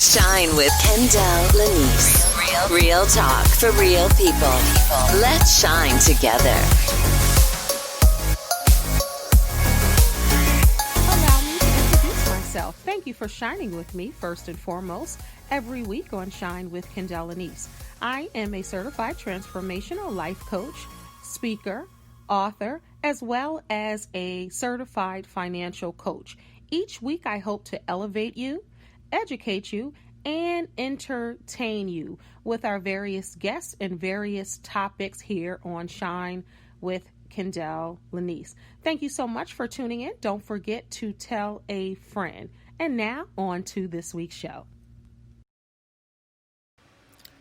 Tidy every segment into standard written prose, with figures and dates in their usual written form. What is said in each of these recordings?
Shine with Kendell Lenice. Real talk for real people. Let's shine together. Allow me to introduce myself. Thank you for shining with me first and foremost every week on Shine with Kendell Lenice. I am a certified transformational life coach, speaker, author, as well as a certified financial coach. Each week I hope to elevate you, educate you, and entertain you with our various guests and various topics here on Shine with Kendell Lenice. Thank you so much for tuning in. Don't forget to tell a friend. And now on to this week's show.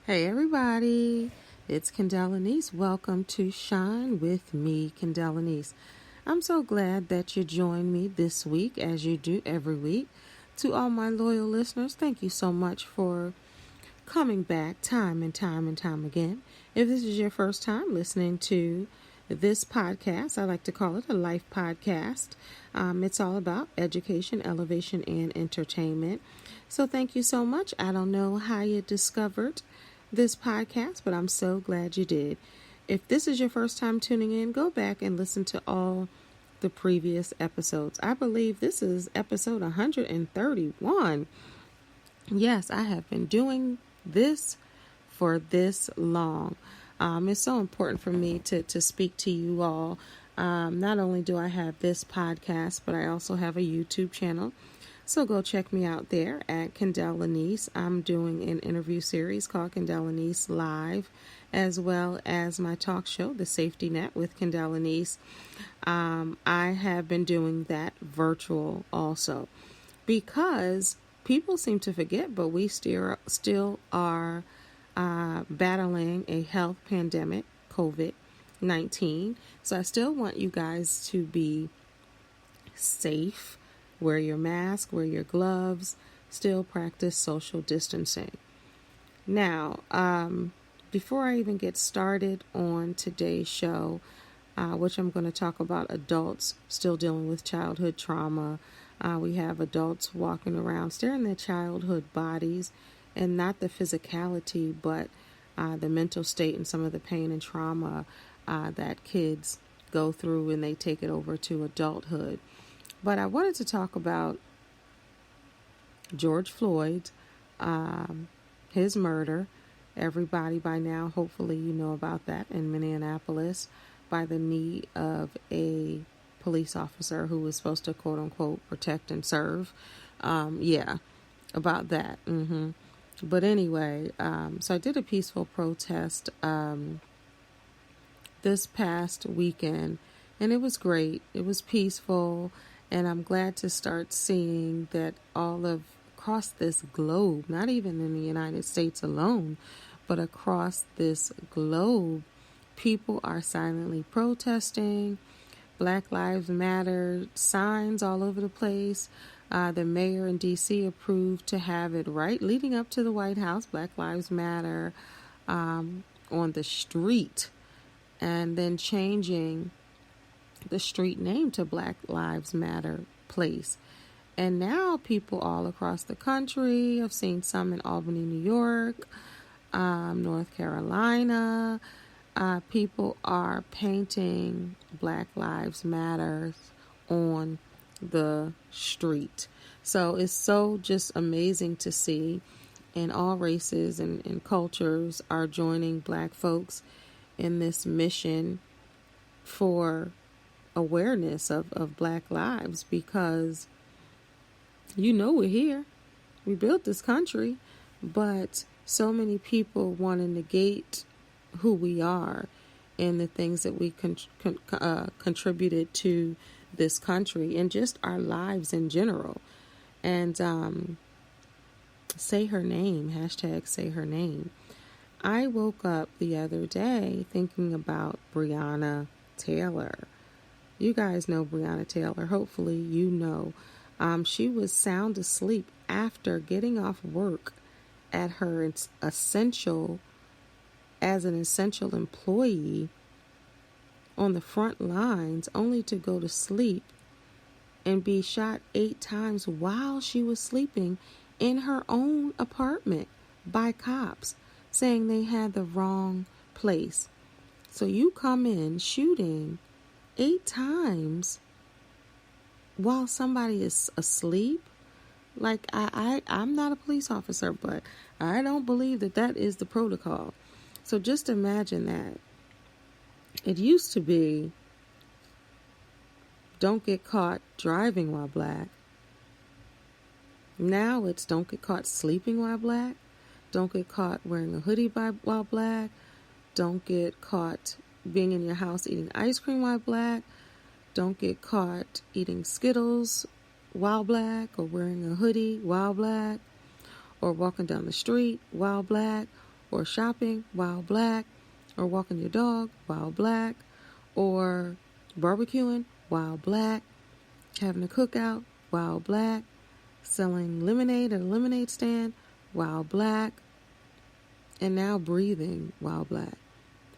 Hey everybody, it's Kendell Lenice. Welcome to Shine with me, Kendell Lenice. I'm so glad that you joined me this week as you do every week. To all my loyal listeners, thank you so much for coming back time and time again. If this is your first time listening to this podcast, I like to call it a life podcast. It's all about education, elevation, and entertainment. So thank you so much. I don't know how you discovered this podcast, but I'm so glad you did. If this is your first time tuning in, go back and listen to all the previous episodes. I believe this is episode 131. Yes, I have been doing this for this long. It's so important for me to speak to you all. Not only do I have this podcast, but I also have a YouTube channel. So go check me out there at Kendell Lenice. I'm doing an interview series called Kendell Lenice Live, as well as my talk show, The Safety Net with Kendell Lenice. I have been doing that virtual also because people seem to forget, but we still are battling a health pandemic, COVID-19. So I still want you guys to be safe. Wear your mask, wear your gloves, still practice social distancing. Now, before I even get started on today's show, which I'm going to talk about adults still dealing with childhood trauma. We have adults walking around staring at childhood bodies, and not the physicality, but the mental state and some of the pain and trauma that kids go through when they take it over to adulthood. But I wanted to talk about George Floyd, his murder. Everybody by now, hopefully you know about that, in Minneapolis, by the knee of a police officer who was supposed to, quote unquote, protect and serve. About that. But anyway, so I did a peaceful protest this past weekend, and it was great. It was peaceful. And I'm glad to start seeing that across this globe, not even in the United States alone, but across this globe, people are silently protesting. Black Lives Matter signs all over the place. The mayor in D.C. approved to have it right leading up to the White House, Black Lives Matter on the street, and then changing the street name to Black Lives Matter Place. And now people all across the country, I've seen some in Albany, New York, North Carolina, people are painting Black Lives Matter on the street. So it's so just amazing to see, and all races and cultures are joining Black folks in this mission for awareness of Black lives, because we're here, we built this country, but so many people want to negate who we are and the things that we contributed to this country and just our lives in general. And say her name, hashtag say her name. I woke up the other day thinking about Breonna Taylor. You guys know Breonna Taylor. Hopefully you know. She was sound asleep after getting off work at her essential employee on the front lines, only to go to sleep and be shot 8 times while she was sleeping in her own apartment by cops saying they had the wrong place. So you come in shooting 8 times while somebody is asleep. Like, I'm not a police officer, but I don't believe that is the protocol. So just imagine that. It used to be, don't get caught driving while black. Now it's don't get caught sleeping while black. Don't get caught wearing a hoodie while black. Don't get caught being in your house eating ice cream while black. Don't get caught eating Skittles while black, or wearing a hoodie while black, or walking down the street while black, or shopping while black, or walking your dog while black, or barbecuing while black, having a cookout while black, selling lemonade at a lemonade stand while black, and now breathing while black.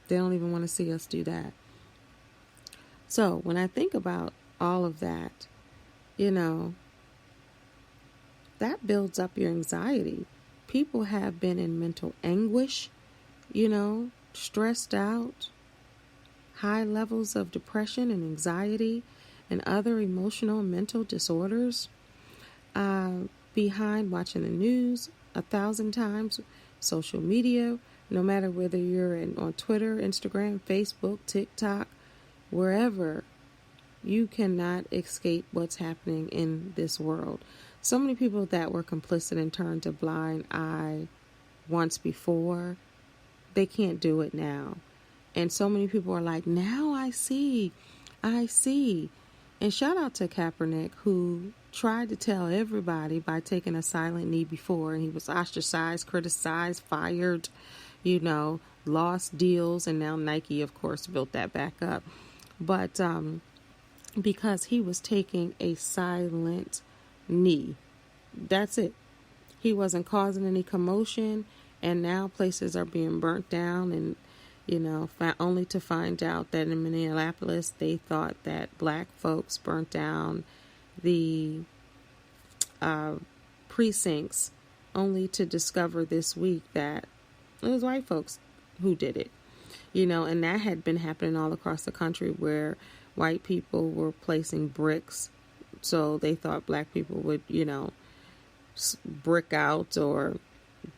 They don't even want to see us do that. So when I think about all of that, that builds up your anxiety. People have been in mental anguish, stressed out, high levels of depression and anxiety and other emotional and mental disorders, behind watching the news 1,000 times, social media, no matter whether you're on Twitter, Instagram, Facebook, TikTok, wherever. You cannot escape what's happening in this world. So many people that were complicit and turned a blind eye once before, they can't do it now. And so many people are like, now I see. And shout out to Kaepernick, who tried to tell everybody by taking a silent knee before, and he was ostracized, criticized, fired, lost deals, and now Nike, of course, built that back up. But because he was taking a silent knee. That's it. He wasn't causing any commotion, and now places are being burnt down, and only to find out that in Minneapolis they thought that black folks burnt down the precincts, only to discover this week that it was white folks who did it. And that had been happening all across the country, where white people were placing bricks, so they thought black people would, brick out or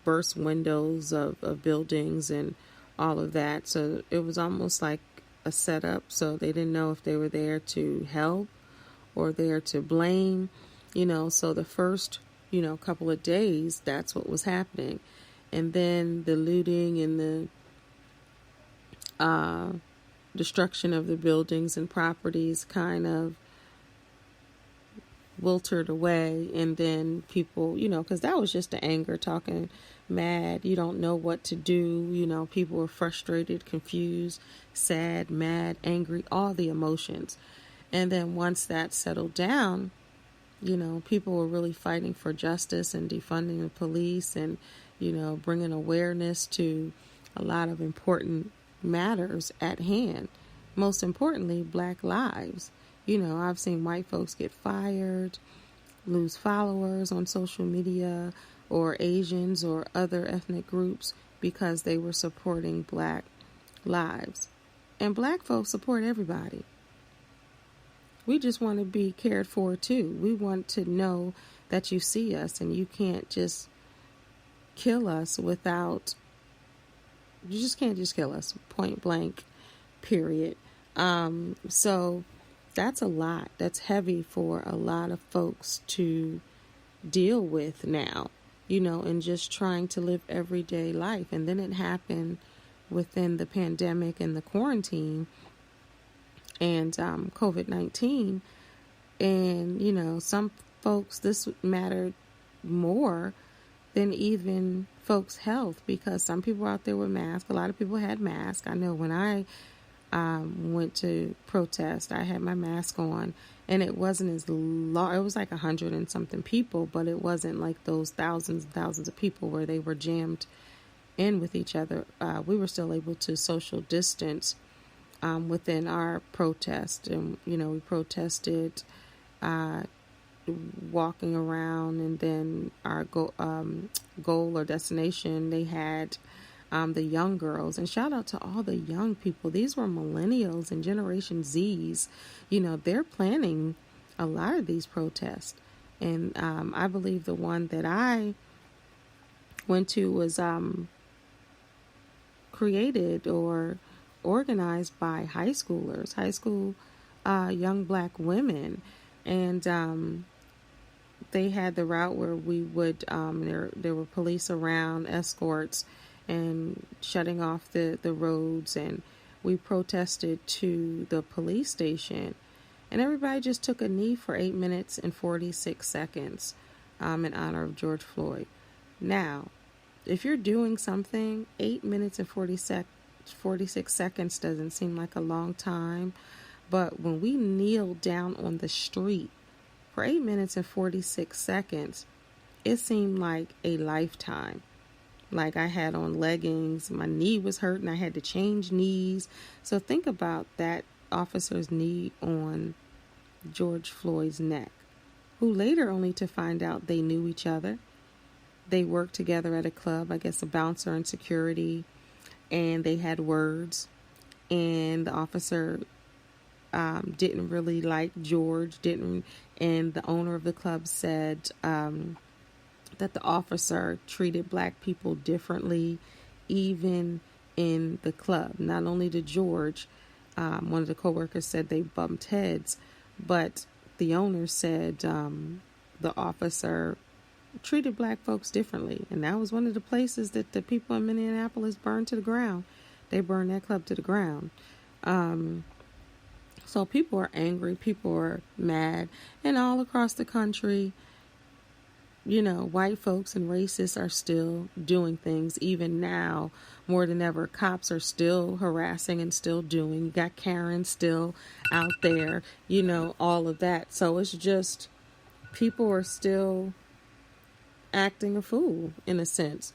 burst windows of buildings and all of that. So it was almost like a setup, so they didn't know if they were there to help or there to blame, so the first, couple of days, that's what was happening. And then the looting and the destruction of the buildings and properties kind of wilted away. And then people, because that was just the anger talking mad. You don't know what to do. People were frustrated, confused, sad, mad, angry, all the emotions. And then once that settled down, people were really fighting for justice and defunding the police and, bringing awareness to a lot of important matters at hand. Most importantly, black lives. I've seen white folks get fired, lose followers on social media, or Asians or other ethnic groups because they were supporting black lives. And black folks support everybody. We just want to be cared for too. We want to know that you see us, and you can't just kill us without, you just can't just kill us, point blank, period. So that's a lot. That's heavy for a lot of folks to deal with now, and just trying to live everyday life. And then it happened within the pandemic and the quarantine and COVID-19. And, some folks, this mattered more than even folks' health, because some people out there with masks. A lot of people had masks. I know when I went to protest, I had my mask on, and it wasn't as large. It was like 100 and something people, but it wasn't like those thousands and thousands of people where they were jammed in with each other. We were still able to social distance within our protest, and we protested walking around, and then our goal or destination, they had the young girls. And shout out to all the young people. These were millennials and Generation Zs. They're planning a lot of these protests. And I believe the one that I went to was created or organized by high school young black women. And they had the route where we would, there were police around, escorts, and shutting off the roads. And we protested to the police station. And everybody just took a knee for 8 minutes and 46 seconds in honor of George Floyd. Now, if you're doing something, 8 minutes and 46 seconds doesn't seem like a long time. But when we kneeled down on the street for 8 minutes and 46 seconds, it seemed like a lifetime. Like I had on leggings, my knee was hurting, I had to change knees. So think about that officer's knee on George Floyd's neck, who later only to find out they knew each other. They worked together at a club, I guess a bouncer and security, and they had words. And the officer didn't really like George, and the owner of the club said that the officer treated black people differently, even in the club. Not only did George, one of the coworkers said they bumped heads, but the owner said the officer treated black folks differently. And that was one of the places that the people in Minneapolis burned to the ground. They burned that club to the ground. So people are angry, people are mad, and all across the country, white folks and racists are still doing things. Even now, more than ever, cops are still harassing and still doing. You got Karen still out there, all of that. So it's just, people are still acting a fool in a sense.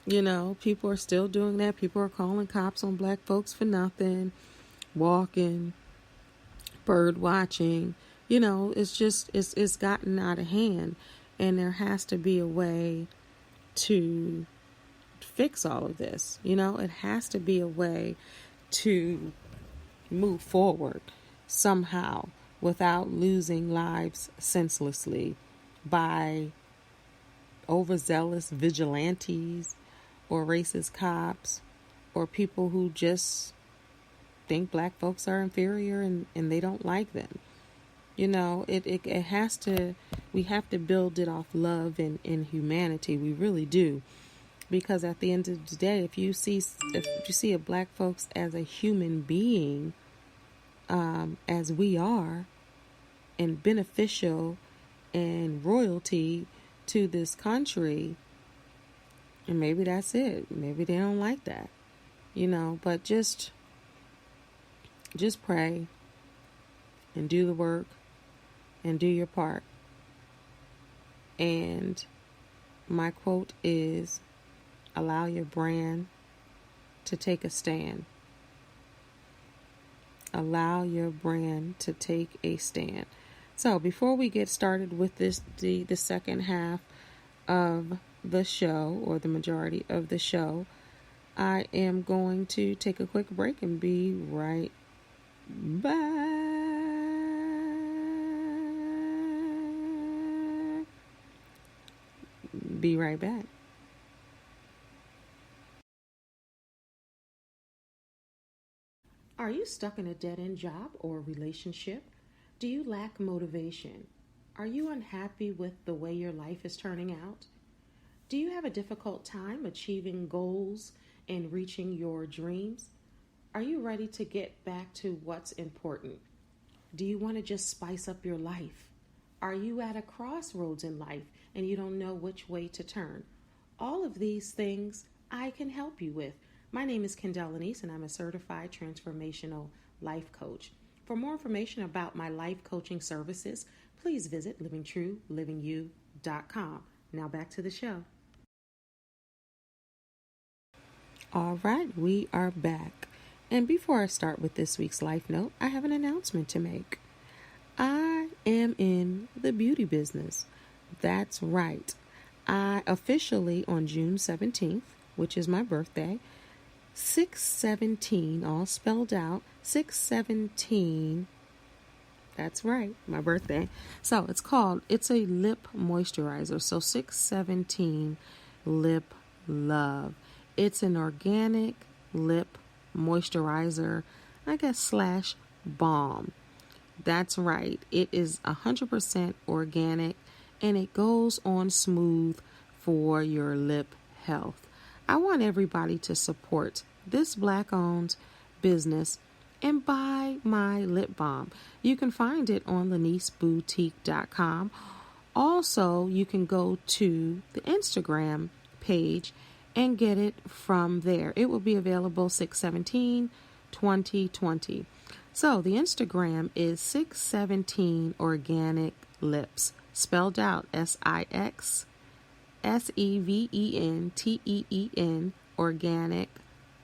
People are still doing that. People are calling cops on black folks for nothing, walking, bird watching. It's gotten out of hand. And there has to be a way to fix all of this. It has to be a way to move forward somehow without losing lives senselessly by overzealous vigilantes or racist cops or people who just think black folks are inferior and they don't like them. It has to, we have to build it off love and humanity. We really do. Because at the end of the day, if you see a black folks as a human being, as we are, and beneficial and royalty to this country, and maybe that's it. Maybe they don't like that, but just pray and do the work and do your part. And my quote is, allow your brand to take a stand. Allow your brand to take a stand. So before we get started with the second half of the show, or the majority of the show, I am going to take a quick break and be right back. Be right back. Are you stuck in a dead-end job or relationship? Do you lack motivation? Are you unhappy with the way your life is turning out? Do you have a difficult time achieving goals and reaching your dreams? Are you ready to get back to what's important? Do you want to just spice up your life? Are you at a crossroads in life and you don't know which way to turn? All of these things I can help you with. My name is Kendell Lenice, and I'm a certified transformational life coach. For more information about my life coaching services, please visit livingtruelivingyou.com. Now back to the show. All right, we are back. And before I start with this week's life note, I have an announcement to make. I am in the beauty business. That's right. I officially, on June 17th, which is my birthday, 617, all spelled out, 617, that's right, my birthday. So it's a lip moisturizer. So 617 Lip Love. It's an organic lip moisturizer, I guess, slash balm. That's right. It is 100% organic and it goes on smooth for your lip health. I want everybody to support this Black-owned business and buy my lip balm. You can find it on LeniceBoutique.com. Also, you can go to the Instagram page and get it from there. It will be available 6/17/2020. So the Instagram is 617 Organic Lips, spelled out SIXSEVENTEEN Organic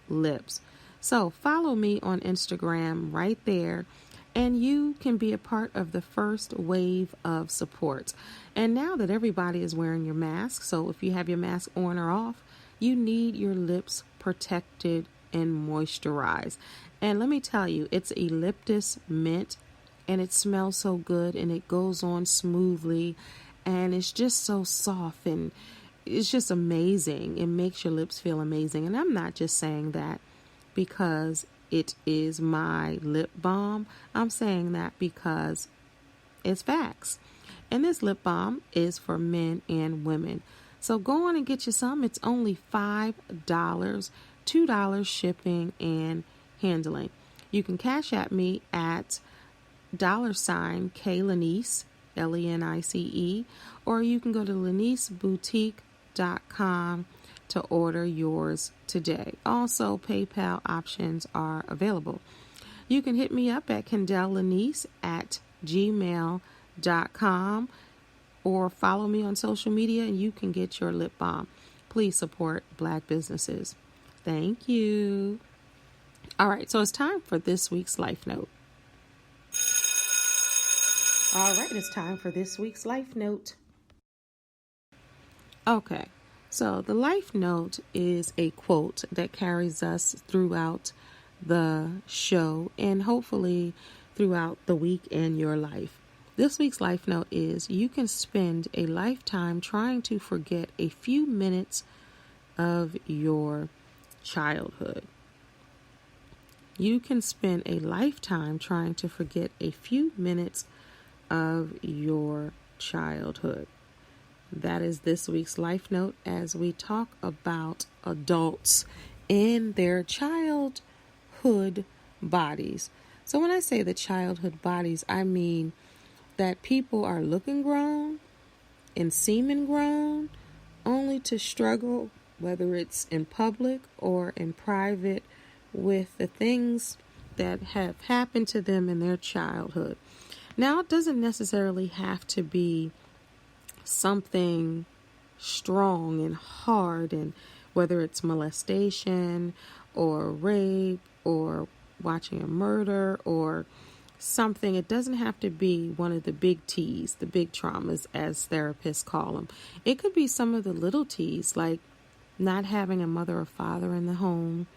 Lips. So follow me on Instagram right there, and you can be a part of the first wave of support. And now that everybody is wearing your mask, so if you have your mask on or off, you need your lips protected and moisturized. And let me tell you, it's eucalyptus mint, and it smells so good, and it goes on smoothly, and it's just so soft, and it's just amazing. It makes your lips feel amazing. And I'm not just saying that because it is my lip balm. I'm saying that because it's facts. And this lip balm is for men and women. So go on and get you some. It's only $5, $2 shipping and handling. You can cash at me at $K Lenice, Lenice, or you can go to LeniceBoutique.com to order yours today. Also, PayPal options are available. You can hit me up at Kendell Lenice at gmail.com or follow me on social media and you can get your lip balm. Please support Black businesses. Thank you. All right, so it's time for this week's Life Note. All right, it's time for this week's Life Note. Okay, so the Life Note is a quote that carries us throughout the show and hopefully throughout the week in your life. This week's Life Note is: you can spend a lifetime trying to forget a few minutes of your childhood. You can spend a lifetime trying to forget a few minutes of your childhood. That is this week's Life Note as we talk about adults in their childhood bodies. So when I say the childhood bodies, I mean that people are looking grown and seeming grown only to struggle, whether it's in public or in private, with the things that have happened to them in their childhood. Now, it doesn't necessarily have to be something strong and hard, and whether it's molestation or rape or watching a murder or something, it doesn't have to be one of the big T's, the big traumas, as therapists call them. It could be some of the little T's, like not having a mother or father in the home,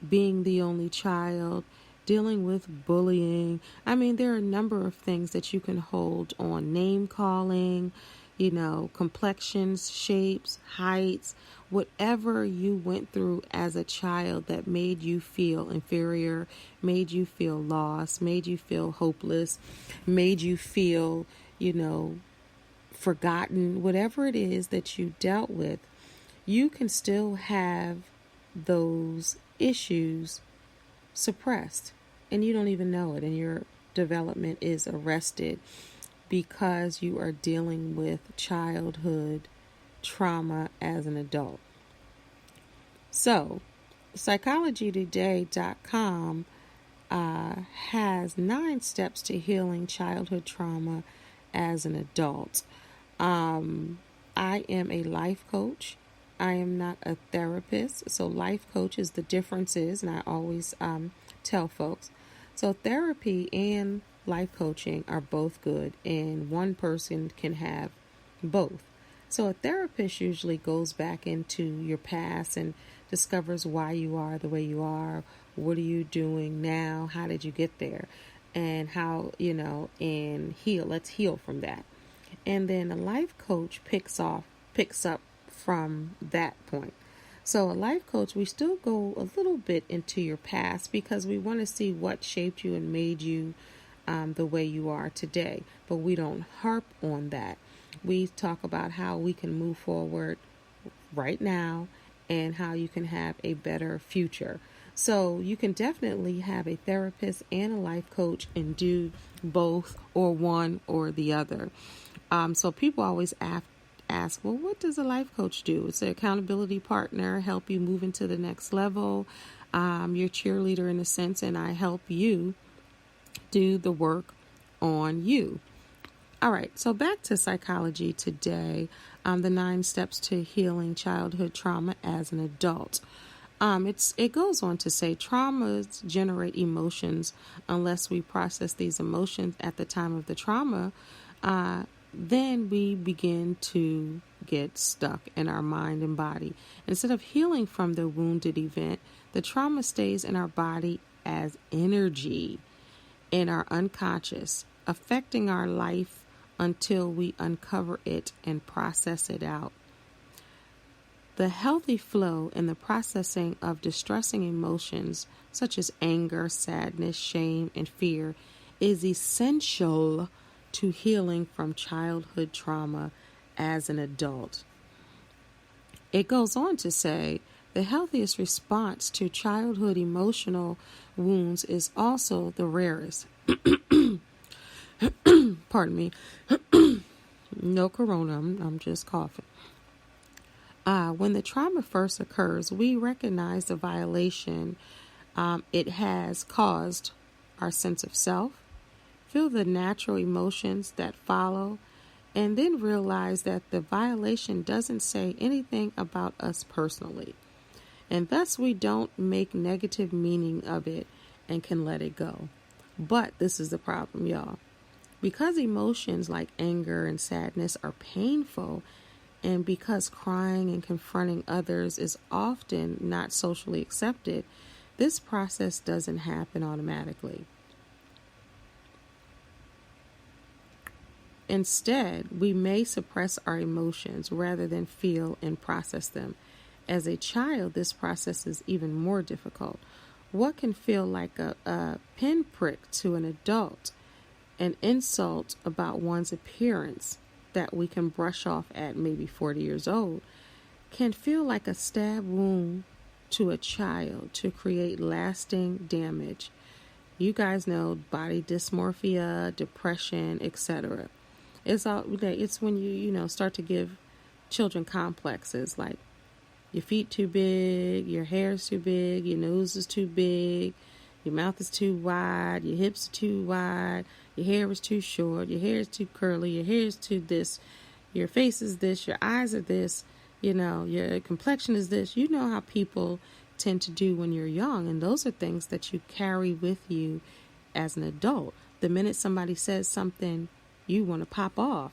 being the only child, dealing with bullying. I mean, there are a number of things that you can hold on. Name calling, complexions, shapes, heights, whatever you went through as a child that made you feel inferior, made you feel lost, made you feel hopeless, made you feel, forgotten, whatever it is that you dealt with, you can still have those issues suppressed and you don't even know it, and your development is arrested because you are dealing with childhood trauma as an adult. So, psychologytoday.com has 9 steps to healing childhood trauma as an adult. I am a life coach. I am not a therapist. So life coach is the difference is, and I always tell folks, so therapy and life coaching are both good, and one person can have both. So a therapist usually goes back into your past and discovers why you are the way you are. What are you doing now? How did you get there? And how, and heal. Let's heal from that. And then a life coach picks up from that point. So a life coach, we still go a little bit into your past because we want to see what shaped you and made you the way you are today. But we don't harp on that. We talk about how we can move forward right now and how you can have a better future. So you can definitely have a therapist and a life coach and do both or one or the other. So people always ask, well, what does a life coach do? It's an accountability partner, help you move into the next level. Your cheerleader in a sense, and I help you do the work on you. All right, so back to psychology today, the 9 steps to healing childhood trauma as an adult. It goes on to say traumas generate emotions. Unless we process these emotions at the time of the trauma, then we begin to get stuck in our mind and body. Instead of healing from the wounded event, the trauma stays in our body as energy in our unconscious, affecting our life until we uncover it and process it out. The healthy flow in the processing of distressing emotions such as anger, sadness, shame, and fear is essential to healing from childhood trauma as an adult. It goes on to say the healthiest response to childhood emotional wounds is also the rarest. Pardon me. No corona, I'm just coughing. When the trauma first occurs, we recognize the violation it has caused our sense of self, feel the natural emotions that follow, and then realize that the violation doesn't say anything about us personally. And thus we don't make negative meaning of it and can let it go. But this is the problem, y'all. Because emotions like anger and sadness are painful, and because crying and confronting others is often not socially accepted, this process doesn't happen automatically. Instead, we may suppress our emotions rather than feel and process them. As a child, this process is even more difficult. What can feel like a pinprick to an adult, an insult about one's appearance that we can brush off at maybe 40 years old, can feel like a stab wound to a child to create lasting damage. You guys know body dysmorphia, depression, etc. It's when you start to give children complexes like your feet too big, your hair is too big, your nose is too big, your mouth is too wide, your hips are too wide, your hair is too short, your hair is too curly, your hair is too this, your face is this, your eyes are this, your complexion is this. You know how people tend to do when you're young, and those are things that you carry with you as an adult. The minute somebody says something, you want to pop off,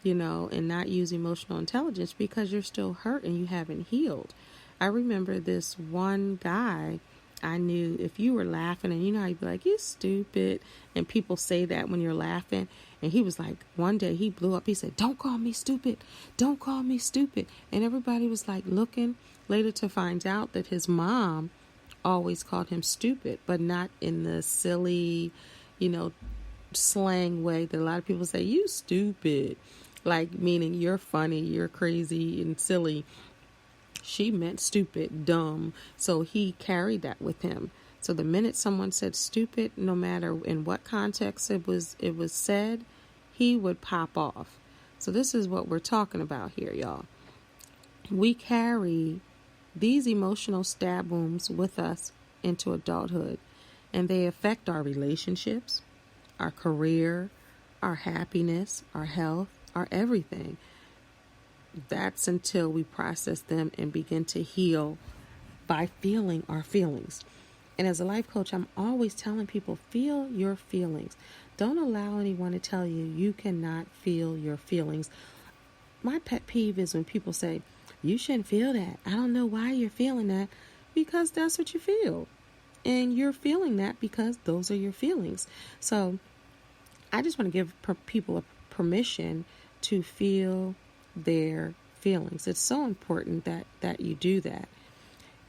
and not use emotional intelligence because you're still hurt and you haven't healed. I remember this one guy I knew, if you were laughing, and how you'd be like, you stupid, and people say that when you're laughing, and he was like, one day he blew up, he said, don't call me stupid, don't call me stupid, and everybody was like looking, later to find out that his mom always called him stupid, but not in the silly, slang way that a lot of people say, you stupid, like meaning you're funny, you're crazy and silly. She meant stupid, dumb. So he carried that with him. So the minute someone said stupid, no matter in what context it was said, he would pop off. So this is what we're talking about here, y'all. We carry these emotional stab wounds with us into adulthood, and they affect our relationships, our career, our happiness, our health, our everything. That's until we process them and begin to heal by feeling our feelings. And as a life coach, I'm always telling people, feel your feelings. Don't allow anyone to tell you you cannot feel your feelings. My pet peeve is when people say, you shouldn't feel that. I don't know why you're feeling that. Because that's what you feel. And you're feeling that because those are your feelings. So I just want to give people a permission to feel their feelings. It's so important that you do that.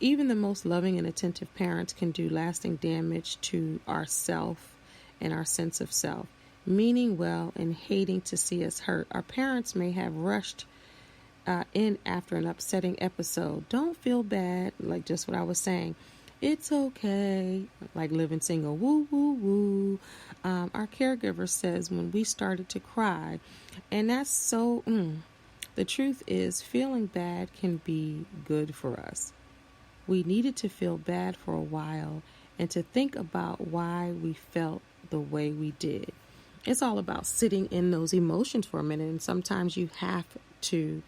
Even the most loving and attentive parents can do lasting damage to our self and our sense of self. Meaning well and hating to see us hurt. Our parents may have rushed in after an upsetting episode. Don't feel bad, like just what I was saying. It's okay, like living single, woo, woo, woo. Our caregiver says when we started to cry, and that's so, the truth is feeling bad can be good for us. We needed to feel bad for a while and to think about why we felt the way we did. It's all about sitting in those emotions for a minute, and sometimes you have to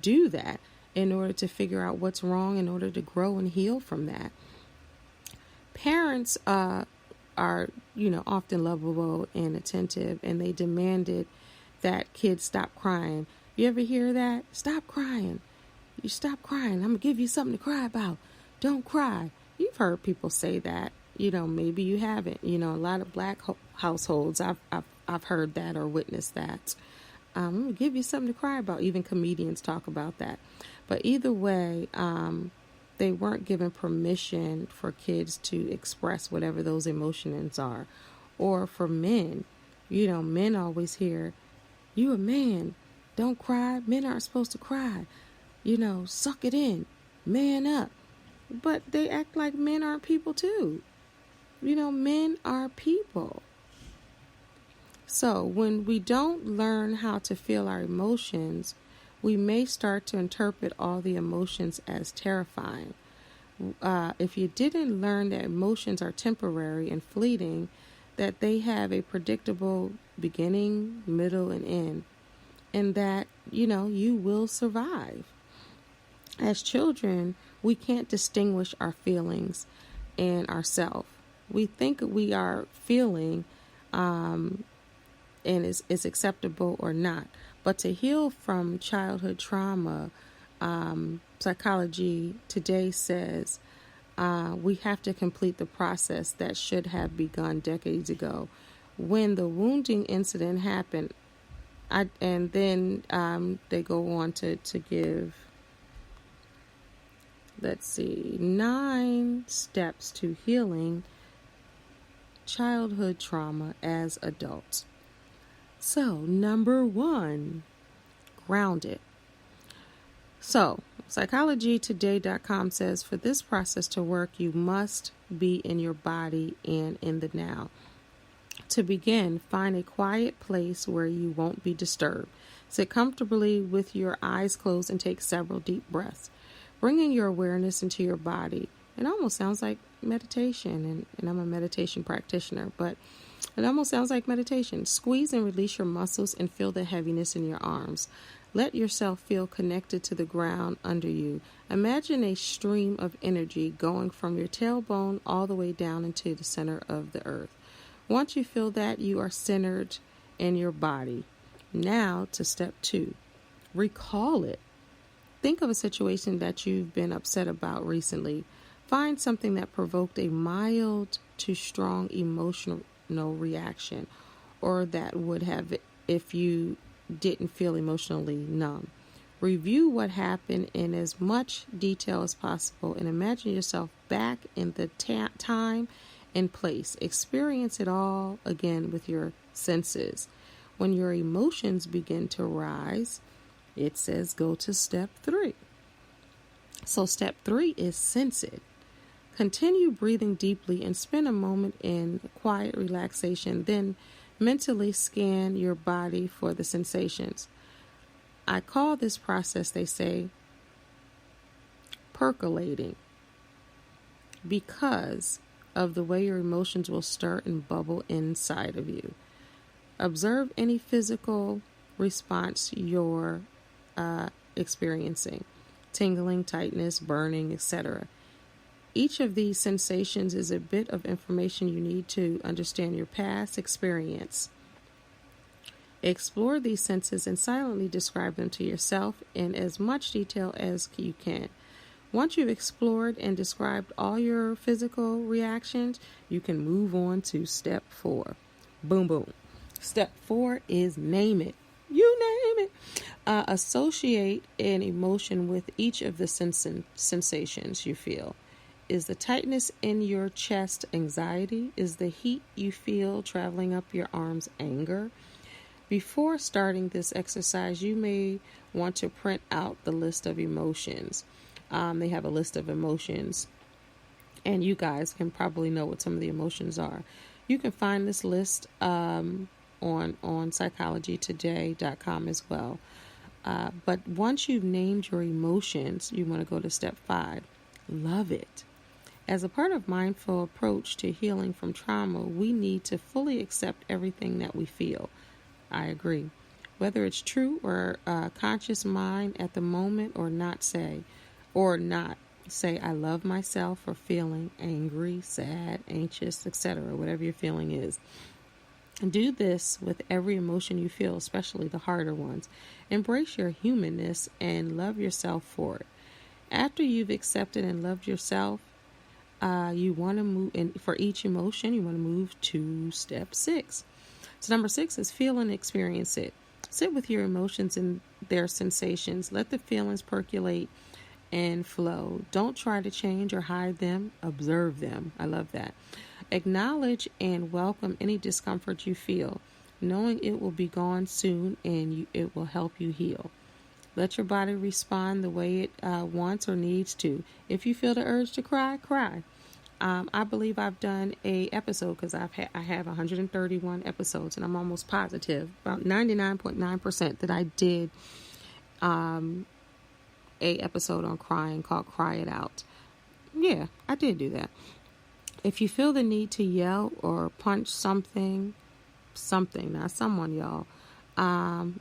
do that in order to figure out what's wrong, in order to grow and heal from that. Parents are, often lovable and attentive, and they demanded that kids stop crying. You ever hear that? Stop crying. You stop crying. I'm going to give you something to cry about. Don't cry. You've heard people say that. Maybe you haven't. A lot of black households, I've heard that or witnessed that. I'm going to give you something to cry about. Even comedians talk about that. But either way, they weren't given permission for kids to express whatever those emotions are. Or for men, men always hear, you a man, don't cry. Men aren't supposed to cry. Suck it in, man up. But they act like men aren't people too. Men are people. So when we don't learn how to feel our emotions, we may start to interpret all the emotions as terrifying. If you didn't learn that emotions are temporary and fleeting, that they have a predictable beginning, middle, and end, and that, you will survive. As children, we can't distinguish our feelings and ourself. We think we are feeling and is acceptable or not. But to heal from childhood trauma, Psychology Today says we have to complete the process that should have begun decades ago. When the wounding incident happened, and then they go on to give, 9 steps to healing childhood trauma as adults. So, number 1, grounded. So, psychologytoday.com says for this process to work, you must be in your body and in the now. To begin, find a quiet place where you won't be disturbed. Sit comfortably with your eyes closed and take several deep breaths. Bringing your awareness into your body. It almost sounds like meditation, and I'm a meditation practitioner, but it almost sounds like meditation. Squeeze and release your muscles and feel the heaviness in your arms. Let yourself feel connected to the ground under you. Imagine a stream of energy going from your tailbone all the way down into the center of the earth. Once you feel that, you are centered in your body. Now to step 2. Recall it. Think of a situation that you've been upset about recently. Find something that provoked a mild to strong emotional reaction, or that would have if you didn't feel emotionally numb. Review what happened in as much detail as possible and imagine yourself back in the time and place. Experience it all again with your senses. When your emotions begin to rise, it says go to step 3. So step 3 is sense it. Continue breathing deeply and spend a moment in quiet relaxation. Then mentally scan your body for the sensations. I call this process, they say, percolating, because of the way your emotions will stir and bubble inside of you. Observe any physical response you're experiencing, tingling, tightness, burning, etc. Each of these sensations is a bit of information you need to understand your past experience. Explore these senses and silently describe them to yourself in as much detail as you can. Once you've explored and described all your physical reactions, you can move on to step 4. Boom, boom. Step 4 is name it. You name it. Associate an emotion with each of the sensations you feel. Is the tightness in your chest anxiety? Is the heat you feel traveling up your arms anger? Before starting this exercise, you may want to print out the list of emotions. They have a list of emotions, and you guys can probably know what some of the emotions are. You can find this list on psychologytoday.com as well. But once you've named your emotions, you want to go to step 5. Love it. As a part of mindful approach to healing from trauma, we need to fully accept everything that we feel. I agree. Whether it's true or conscious mind at the moment or not say, I love myself for feeling angry, sad, anxious, etc., whatever your feeling is. Do this with every emotion you feel, especially the harder ones. Embrace your humanness and love yourself for it. After you've accepted and loved yourself, you want to move, and for each emotion, you want to move to step 6. So number 6 is feel and experience it. Sit with your emotions and their sensations. Let the feelings percolate and flow. Don't try to change or hide them. Observe them. I love that. Acknowledge and welcome any discomfort you feel, knowing it will be gone soon and it will help you heal. Let your body respond the way it wants or needs to. If you feel the urge to cry, cry. I believe I've done a episode because I have 131 episodes, and I'm almost positive, about 99.9% that I did a episode on crying called Cry It Out. Yeah, I did do that. If you feel the need to yell or punch something, not someone, y'all,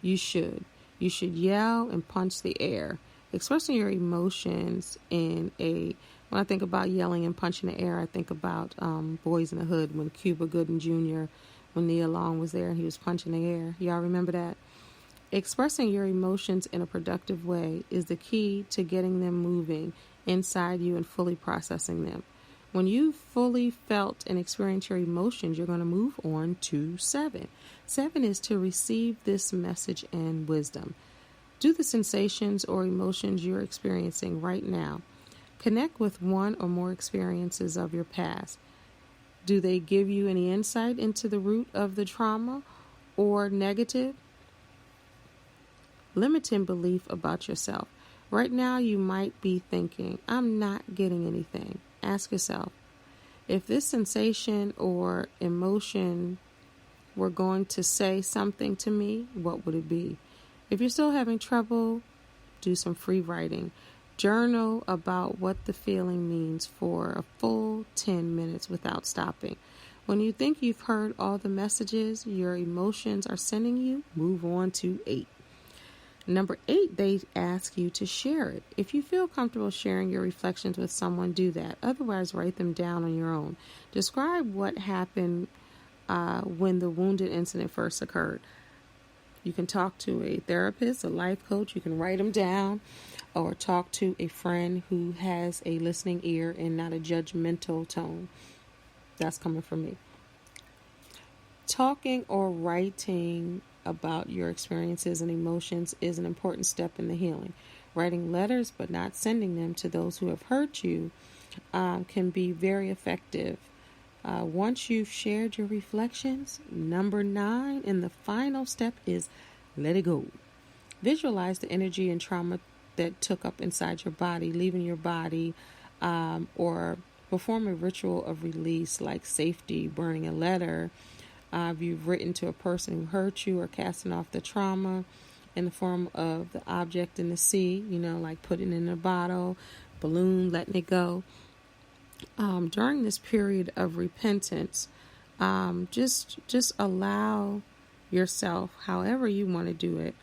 you should. You should yell and punch the air. Expressing your emotions when I think about yelling and punching the air, I think about Boys in the Hood when Cuba Gooding Jr., when Nia Long was there and he was punching the air. Y'all remember that? Expressing your emotions in a productive way is the key to getting them moving inside you and fully processing them. When you've fully felt and experienced your emotions, you're going to move on to 7. 7 is to receive this message and wisdom. Do the sensations or emotions you're experiencing right now. Connect with one or more experiences of your past. Do they give you any insight into the root of the trauma or negative? Limiting belief about yourself. Right now, you might be thinking, I'm not getting anything. Ask yourself, if this sensation or emotion were going to say something to me, what would it be? If you're still having trouble, do some free writing. Journal about what the feeling means for a full 10 minutes without stopping. When you think you've heard all the messages your emotions are sending you, move on to 8. Number 8, they ask you to share it. If you feel comfortable sharing your reflections with someone, do that. Otherwise, write them down on your own. Describe what happened when the wounded incident first occurred. You can talk to a therapist, a life coach. You can write them down, or talk to a friend who has a listening ear and not a judgmental tone. That's coming from me. Talking or writing about your experiences and emotions is an important step in the healing. Writing letters but not sending them to those who have hurt you can be very effective. Once you've shared your reflections, number 9 and the final step is let it go. Visualize the energy and trauma that took up inside your body, leaving your body, or perform a ritual of release like safety, burning a letter. You've written to a person who hurt you, or casting off the trauma in the form of the object in the sea, like putting it in a bottle, balloon, letting it go. During this period of repentance, just allow yourself, however you want to do it,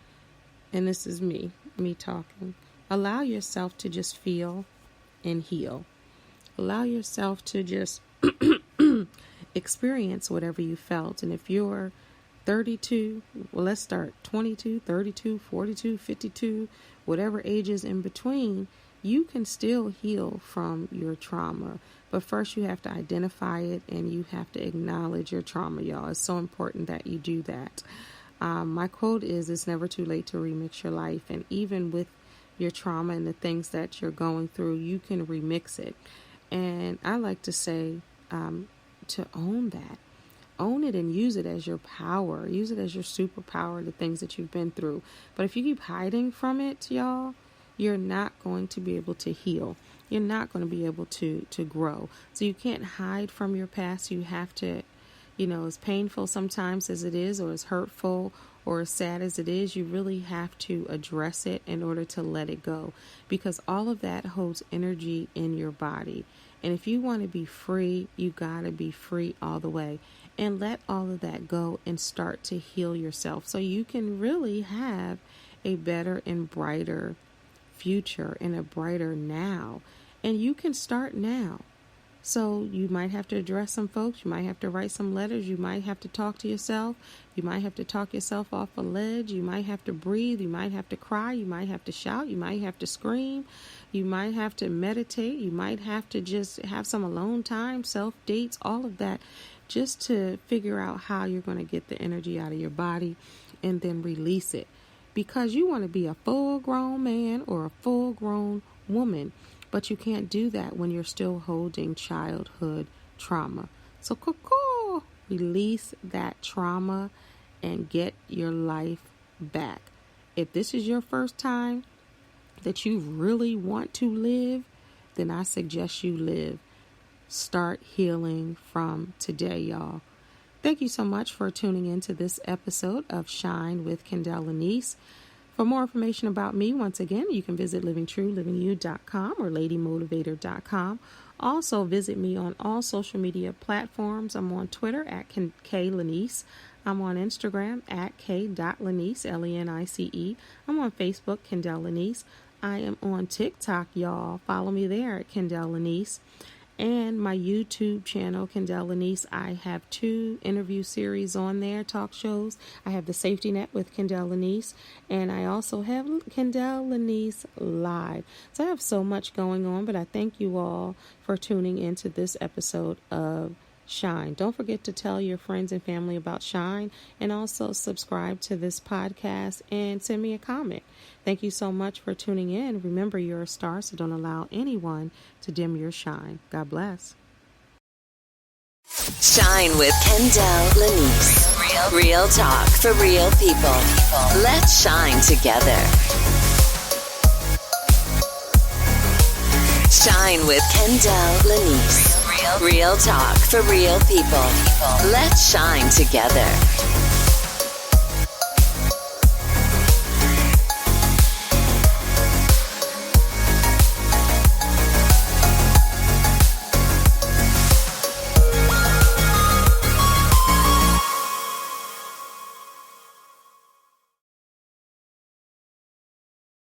and this is me talking, allow yourself to just feel and heal. Allow yourself to just experience whatever you felt. And if you're 32, well, let's start 22, 32, 42, 52, whatever ages in between, you can still heal from your trauma. But first you have to identify it and you have to acknowledge your trauma, y'all. It's so important that you do that. My quote is, it's never too late to remix your life. And even with your trauma and the things that you're going through, you can remix it. And I like to say to own that. Own it and use it as your power. Use it as your superpower, the things that you've been through. But if you keep hiding from it, y'all, you're not going to be able to heal. You're not going to be able to grow. So you can't hide from your past. You have to, as painful sometimes as it is, or as hurtful or as sad as it is, you really have to address it in order to let it go. Because all of that holds energy in your body. And if you want to be free, you got to be free all the way. And let all of that go and start to heal yourself so you can really have a better and brighter future and a brighter now. And you can start now. So you might have to address some folks. You might have to write some letters. You might have to talk to yourself. You might have to talk yourself off a ledge. You might have to breathe. You might have to cry. You might have to shout. You might have to scream. You might have to meditate. You might have to just have some alone time, self-dates, all of that, just to figure out how you're going to get the energy out of your body and then release it. Because you want to be a full-grown man or a full-grown woman, but you can't do that when you're still holding childhood trauma. So release that trauma and get your life back. If this is your first time that you really want to live, then I suggest you live. Start healing from today, y'all. Thank you so much for tuning in to this episode of Shine with Kendell Lenice. For more information about me, once again, you can visit livingtruelivingyou.com or ladymotivator.com. Also, visit me on all social media platforms. I'm on Twitter at K Lenice. I'm on Instagram at k.lenice, Lenice. I'm on Facebook, Kendell Lenice. I am on TikTok, y'all. Follow me there at Kendell Lenice. And my YouTube channel, Kendell Lenice, I have 2 interview series on there, talk shows. I have The Safety Net with Kendell Lenice, and I also have Kendell Lenice Live. So I have so much going on, but I thank you all for tuning into this episode of Shine. Don't forget to tell your friends and family about Shine, and also subscribe to this podcast and send me a comment. Thank you so much for tuning in. Remember, you're a star, so don't allow anyone to dim your shine. God bless. Shine with Kendell Lenice. Real talk for real people. Let's shine together. Shine with Kendell Lenice. Real talk for real people. Let's shine together.